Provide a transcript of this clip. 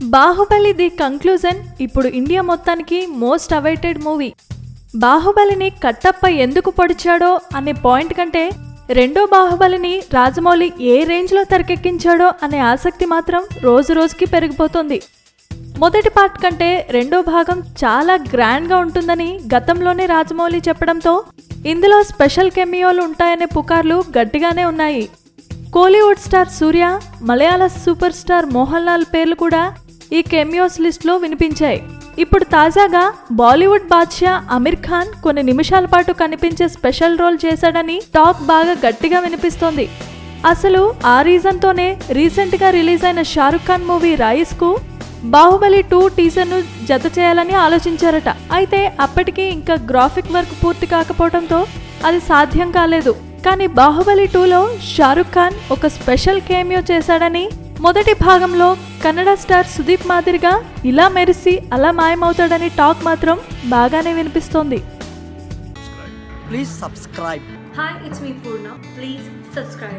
Baahubali the conclusion ఇప్పుడు India మొత్తానికి most awaited movie. బాహుబలిని Kattappa ఎందుకు పొడిచాడో అనే పాయింట్ కంటే రెండో బాహుబలిని రాజమౌళి ఏ రేంజ్లో తెరకెక్కించాడో అనే ఆసక్తి మాత్రం రోజు రోజుకి పెరిగిపోతుంది. మొదటి పార్ట్ కంటే రెండో భాగం చాలా గ్రాండ్గా ఉంటుందని గతంలోనే రాజమౌళి చెప్పడంతో ఇందులో స్పెషల్ కెమియోలు ఉంటాయనే పుకార్లు గట్టిగానే ఉన్నాయి. కోలీవుడ్ స్టార్ సూర్య, మలయాళ సూపర్ స్టార్ మోహన్ లాల్ పేర్లు కూడా ఈ కెమియోస్ లిస్ట్లో వినిపించాయి. ఇప్పుడు తాజాగా బాలీవుడ్ బాద్షా అమీర్ ఖాన్ కొన్ని నిమిషాల పాటు కనిపించే స్పెషల్ రోల్ చేశాడని టాక్ బాగా గట్టిగా వినిపిస్తోంది. అసలు ఆ రీజన్తోనే రీసెంట్గా రిలీజ్ అయిన షారుఖ్ ఖాన్ మూవీ రైస్కు బాహుబలి 2 టీజర్ను జత చేయాలని ఆలోచించారట. అయితే అప్పటికి ఇంకా గ్రాఫిక్ వర్క్ పూర్తి కాకపోవడంతో అది సాధ్యం కాలేదు. కానీ బాహుబలి 2లో షారుఖ్ ఖాన్ ఒక స్పెషల్ కేమియో చేశాడని, మొదటి భాగంలో కన్నడ స్టార్ సుదీప్ మాదిరిగా ఇలా మెరిసి అలా మాయమవుతాడని టాక్ మాత్రం బాగానే వినిపిస్తోంది. Please subscribe. Hi, it's me Purna. Please subscribe.